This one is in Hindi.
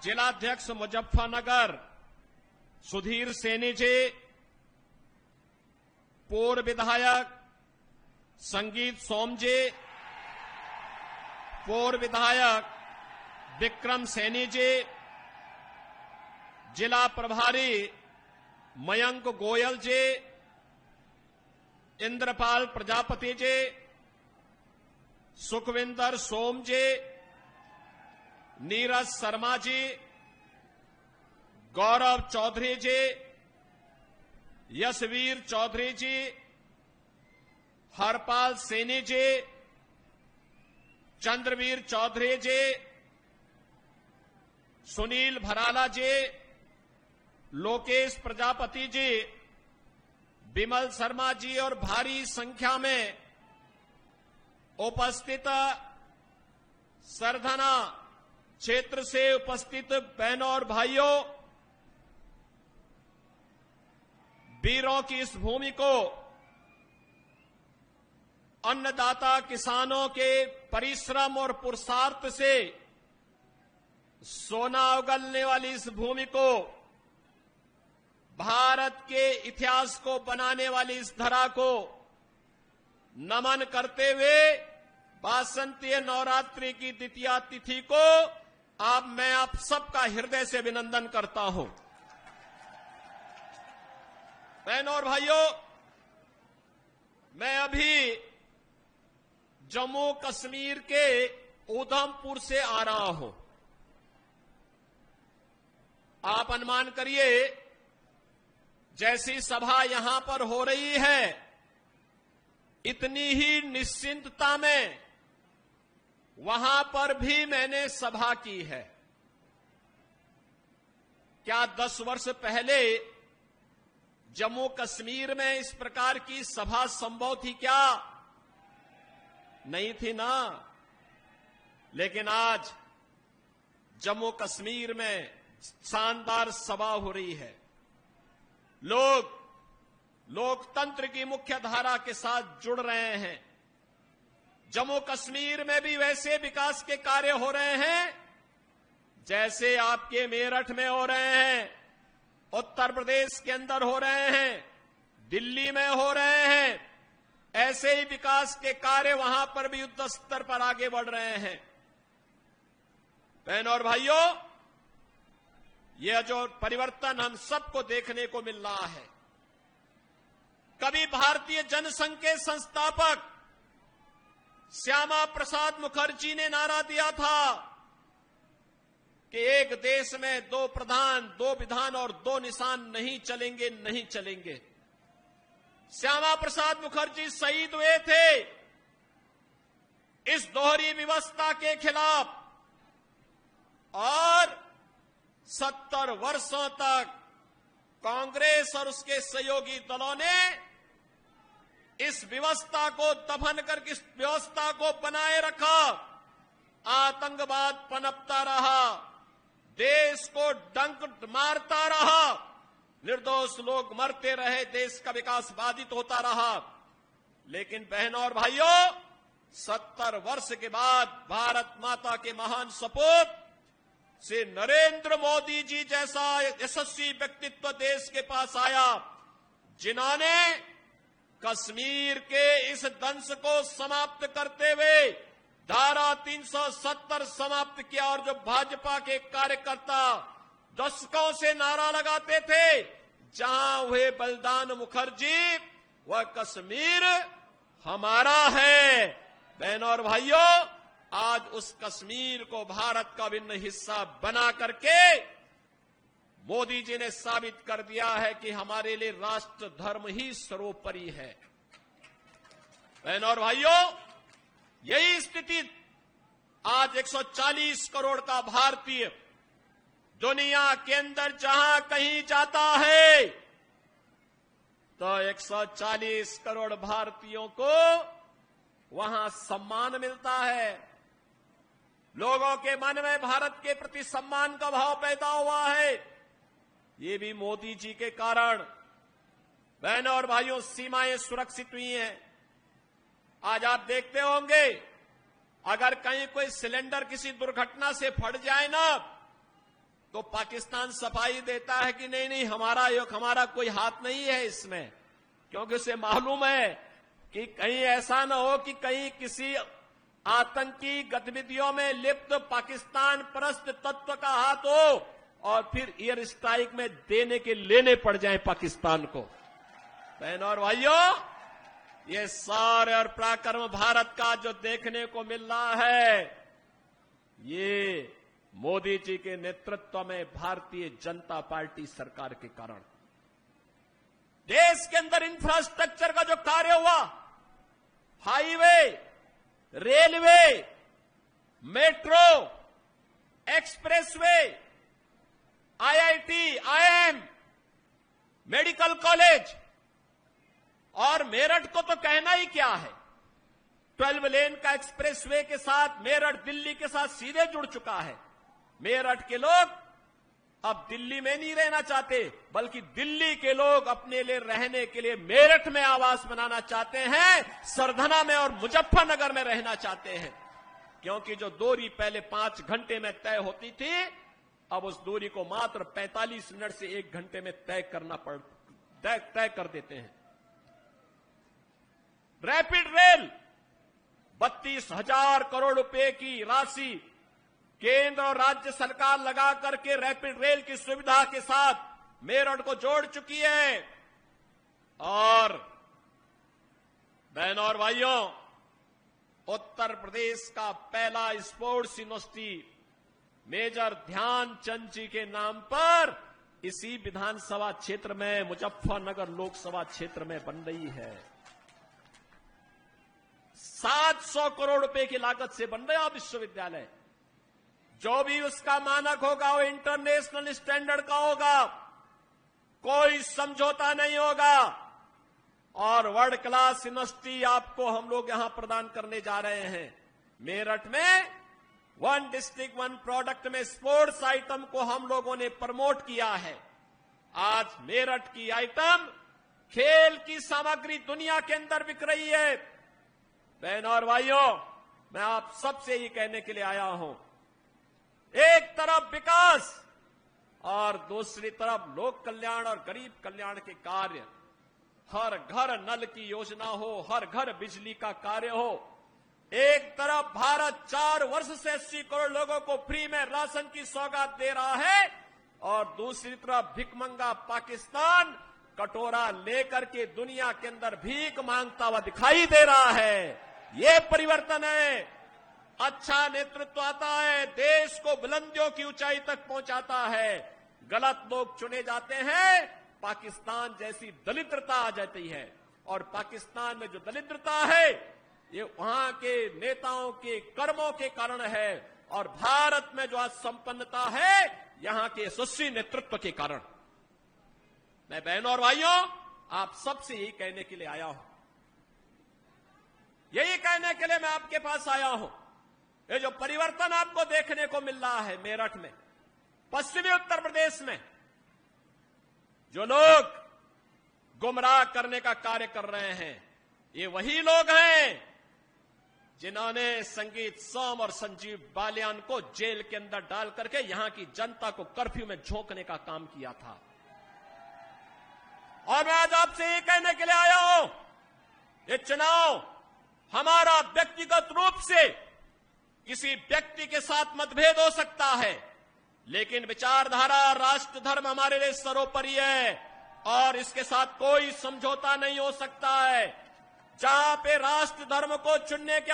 जिलाध्यक्ष मुजफ्फरनगर सुधीर सैनी जी, पूर्व विधायक संगीत सोम जी, पूर्व विधायक विक्रम सैनी जी, जिला प्रभारी मयंक गोयल जी, इंद्रपाल प्रजापति जी, सुखविंदर सोम जी, नीरज शर्मा जी, गौरव चौधरी जी, यशवीर चौधरी जी, हरपाल सैनी जी, चंद्रवीर चौधरी जी, सुनील भराला जी, लोकेश प्रजापति जी, विमल शर्मा जी और भारी संख्या में उपस्थित सरधना क्षेत्र से उपस्थित बहनों और भाइयों, वीरों की इस भूमि को अन्नदाता किसानों के परिश्रम और पुरुषार्थ से सोना उगलने वाली इस भूमि को, भारत के इतिहास को बनाने वाली इस धरा को नमन करते हुए वासंतीय नवरात्रि की द्वितीया तिथि को मैं आप सबका हृदय से अभिनंदन करता हूं। बहनों और भाइयों, मैं अभी जम्मू कश्मीर के उधमपुर से आ रहा हूं। आप अनुमान करिए, जैसी सभा यहां पर हो रही है, इतनी ही निश्चिंतता में वहां पर भी मैंने सभा की है। क्या 10 वर्ष पहले जम्मू कश्मीर में इस प्रकार की सभा संभव थी क्या? नहीं थी ना। लेकिन आज जम्मू कश्मीर में शानदार सभा हो रही है। लोग लोकतंत्र की मुख्य धारा के साथ जुड़ रहे हैं। जम्मू कश्मीर में भी वैसे विकास के कार्य हो रहे हैं जैसे आपके मेरठ में हो रहे हैं, उत्तर प्रदेश के अंदर हो रहे हैं, दिल्ली में हो रहे हैं। ऐसे ही विकास के कार्य वहां पर भी युद्ध स्तर पर आगे बढ़ रहे हैं। बहनों और भाइयों, यह जो परिवर्तन हम सबको देखने को मिल रहा है, कभी भारतीय जनसंघ के संस्थापक श्यामा प्रसाद मुखर्जी ने नारा दिया था कि एक देश में 2 प्रधान, 2 विधान और 2 निशान नहीं चलेंगे, नहीं चलेंगे। श्यामा प्रसाद मुखर्जी शहीद हुए थे इस दोहरी व्यवस्था के खिलाफ, और 70 वर्षों तक कांग्रेस और उसके सहयोगी दलों ने इस व्यवस्था को दफन करके इस व्यवस्था को बनाए रखा। आतंकवाद पनपता रहा, देश को डंक मारता रहा, निर्दोष लोग मरते रहे, देश का विकास बाधित होता रहा। लेकिन बहनों और भाइयों, 70 वर्ष के बाद भारत माता के महान सपूत से नरेंद्र मोदी जी जैसा यशस्वी व्यक्तित्व देश के पास आया, जिन्होंने कश्मीर के इस दंश को समाप्त करते हुए धारा 370 समाप्त किया। और जो भाजपा के कार्यकर्ता दशकों से नारा लगाते थे, जहां हुए बलिदान मुखर्जी, वह कश्मीर हमारा है। बहनों और भाइयों, आज उस कश्मीर को भारत का अभिन्न हिस्सा बना करके मोदी जी ने साबित कर दिया है कि हमारे लिए राष्ट्र धर्म ही सर्वोपरि है। बहनों और भाइयों, यही स्थिति आज 140 करोड़ का भारतीय दुनिया के अंदर जहां कहीं जाता है, तो 140 करोड़ भारतीयों को वहां सम्मान मिलता है। लोगों के मन में भारत के प्रति सम्मान का भाव पैदा हुआ है। ये भी मोदी जी के कारण। बहनों और भाइयों, सीमाएं सुरक्षित हुई हैं। आज आप देखते होंगे, अगर कहीं कोई सिलेंडर किसी दुर्घटना से फट जाए ना, तो पाकिस्तान सफाई देता है कि नहीं हमारा कोई हाथ नहीं है इसमें, क्योंकि उसे मालूम है कि कहीं ऐसा न हो कि कहीं किसी आतंकी गतिविधियों में लिप्त पाकिस्तान परस्त तत्व का हाथ हो और फिर एयर स्ट्राइक में देने के लेने पड़ जाए पाकिस्तान को। बहनों और भाइयों, ये सारे और पराक्रम भारत का जो देखने को मिल रहा है, ये मोदी जी के नेतृत्व में भारतीय जनता पार्टी सरकार के कारण देश के अंदर इंफ्रास्ट्रक्चर का जो कार्य हुआ, highway, railway, metro, expressway, IIT, IIM, medical college, और मेरठ को तो कहना ही क्या है। 12 लेन का एक्सप्रेसवे के साथ मेरठ दिल्ली के साथ सीधे जुड़ चुका है। मेरठ के लोग अब दिल्ली में नहीं रहना चाहते, बल्कि दिल्ली के लोग अपने लिए रहने के लिए मेरठ में आवास बनाना चाहते हैं, सरधना में और मुजफ्फरनगर में रहना चाहते हैं। क्योंकि जो दूरी पहले 5 घंटे में तय होती थी, अब उस दूरी को मात्र 45 मिनट से 1 घंटे में तय कर देते हैं। रैपिड रेल 32,000 करोड़ रुपए की राशि केंद्र और राज्य सरकार लगा करके रैपिड रेल की सुविधा के साथ मेरठ को जोड़ चुकी है। और बहनों और भाइयों, उत्तर प्रदेश का पहला स्पोर्ट्स यूनिवर्सिटी मेजर ध्यानचंद जी के नाम पर इसी विधानसभा क्षेत्र में, मुजफ्फरनगर लोकसभा क्षेत्र में बन रही है। 700 करोड़ रुपए की लागत से बन रहा विश्वविद्यालय। जो भी उसका मानक होगा वो इंटरनेशनल स्टैंडर्ड का होगा, कोई समझौता नहीं होगा, और वर्ल्ड क्लास यूनिवर्सिटी आपको हम लोग यहां प्रदान करने जा रहे हैं। मेरठ में 1 डिस्ट्रिक्ट 1 प्रोडक्ट में स्पोर्ट्स आइटम को हम लोगों ने प्रमोट किया है। आज मेरठ की आइटम, खेल की सामग्री दुनिया के अंदर बिक रही है। बहनों और भाइयों, मैं आप सबसे ये कहने के लिए आया हूं, एक तरफ विकास और दूसरी तरफ लोक कल्याण और गरीब कल्याण के कार्य, हर घर नल की योजना हो, हर घर बिजली का कार्य हो। एक तरफ भारत 4 वर्ष से 80 करोड़ लोगों को फ्री में राशन की सौगात दे रहा है, और दूसरी तरफ भिखमंगा पाकिस्तान कटोरा लेकर के दुनिया के अंदर भीख मांगता हुआ दिखाई दे रहा है। ये परिवर्तन है। अच्छा नेतृत्व आता है, देश को बुलंदियों की ऊंचाई तक पहुंचाता है। गलत लोग चुने जाते हैं, पाकिस्तान जैसी दरिद्रता आ जाती है। और पाकिस्तान में जो दरिद्रता है, ये वहां के नेताओं के कर्मों के कारण है, और भारत में जो आज संपन्नता है, यहां के यशस्वी नेतृत्व के कारण। मैं बहनों और भाइयों, आप सबसे यही कहने के लिए आया हूं, यही कहने के लिए मैं आपके पास आया हूं। ये जो परिवर्तन आपको देखने को मिल रहा है मेरठ में, पश्चिमी उत्तर प्रदेश में, जो लोग गुमराह करने का कार्य कर रहे हैं, ये वही लोग हैं जिन्होंने संगीत सोम और संजीव बालियान को जेल के अंदर डाल करके यहां की जनता को कर्फ्यू में झोंकने का काम किया था। और मैं आज आपसे ये कहने के लिए आया हूं, ये चुनाव हमारा व्यक्तिगत रूप से किसी व्यक्ति के साथ मतभेद हो सकता है, लेकिन विचारधारा, राष्ट्र धर्म हमारे लिए सर्वोपरि है, और इसके साथ कोई समझौता नहीं हो सकता है। जहां पे राष्ट्र धर्म को चुनने के